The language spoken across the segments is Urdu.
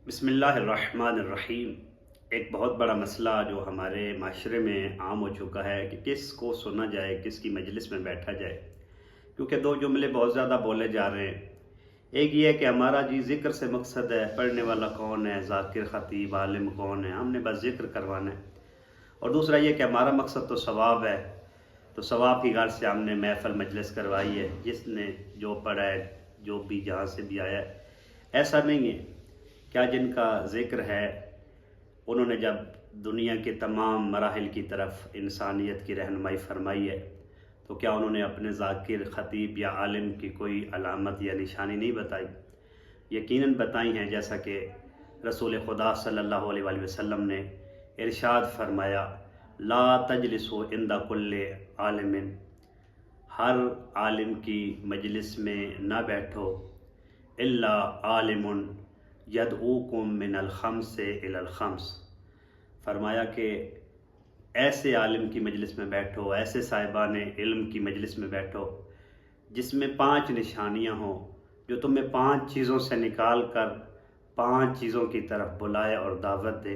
بسم اللہ الرحمن الرحیم۔ ایک بہت بڑا مسئلہ جو ہمارے معاشرے میں عام ہو چکا ہے کہ کس کو سنا جائے، کس کی مجلس میں بیٹھا جائے، کیونکہ دو جملے بہت زیادہ بولے جا رہے ہیں۔ ایک یہ ہے کہ ہمارا ذکر سے مقصد ہے، پڑھنے والا کون ہے، ذاکر، خطیب، عالم کون ہے، ہم نے بس ذکر کروانا ہے۔ اور دوسرا یہ کہ ہمارا مقصد تو ثواب ہے، تو ثواب کی غرض سے ہم نے محفل مجلس کروائی ہے، جس نے جو پڑھا ہے، جو بھی جہاں سے بھی آیا ہے۔ ایسا نہیں ہے کیا جن کا ذکر ہے انہوں نے جب دنیا کے تمام مراحل کی طرف انسانیت کی رہنمائی فرمائی ہے تو کیا انہوں نے اپنے ذاکر، خطیب یا عالم کی کوئی علامت یا نشانی نہیں بتائی؟ یقیناً بتائی ہیں، جیسا کہ رسول خدا صلی اللہ علیہ وآلہ وسلم نے ارشاد فرمایا، لا تجلسوا عند کل عالم، ہر عالم کی مجلس میں نہ بیٹھو، الا عالم یدعوکم من الخمس الی الخمس، فرمایا کہ ایسے عالم کی مجلس میں بیٹھو، ایسے صاحبان علم کی مجلس میں بیٹھو جس میں 5 نشانیاں ہوں، جو تمہیں 5 چیزوں سے نکال کر 5 چیزوں کی طرف بلائے اور دعوت دے۔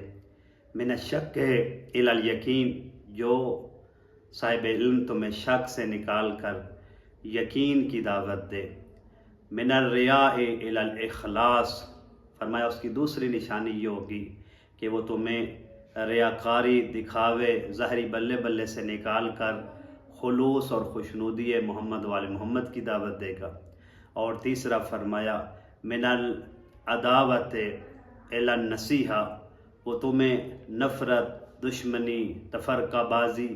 من الشک الی الیقین، جو صاحب علم تمہیں شک سے نکال کر یقین کی دعوت دے۔ من الریاء الی الاخلاص، فرمایا اس کی دوسری نشانی یہ ہوگی کہ وہ تمہیں ریاکاری، دکھاوے، ظاہری بلے بلے سے نکال کر خلوص اور خوشنودی محمد وال محمد کی دعوت دے گا۔ اور تیسرا فرمایا من العداوت الی النصیحہ، وہ تمہیں نفرت، دشمنی، تفرقہ بازی،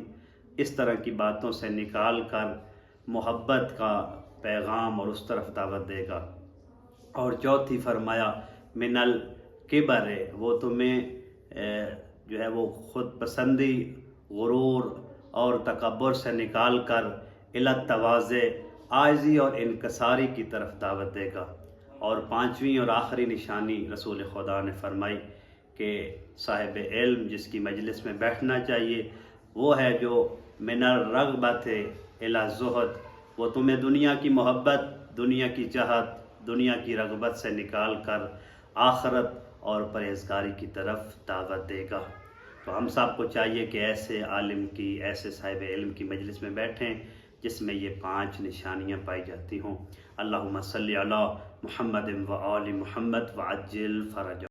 اس طرح کی باتوں سے نکال کر محبت کا پیغام اور اس طرف دعوت دے گا۔ اور چوتھی فرمایا من الکبر، وہ تمہیں جو ہے وہ خود پسندی، غرور اور تکبر سے نکال کر الی التواضع، عاجزی اور انکساری کی طرف دعوت دے گا۔ اور 5ویں اور آخری نشانی رسول خدا نے فرمائی کہ صاحب علم جس کی مجلس میں بیٹھنا چاہیے وہ ہے جو من الرغبت الی الزہد، وہ تمہیں دنیا کی محبت، دنیا کی چاہت، دنیا کی رغبت سے نکال کر آخرت اور پرہیزگاری کی طرف دعوت دے گا۔ تو ہم سب کو چاہیے کہ ایسے عالم کی، ایسے صاحب علم کی مجلس میں بیٹھیں جس میں یہ 5 نشانیاں پائی جاتی ہوں۔ اللہم صلی علی محمد و آل محمد وعجل فرجہ۔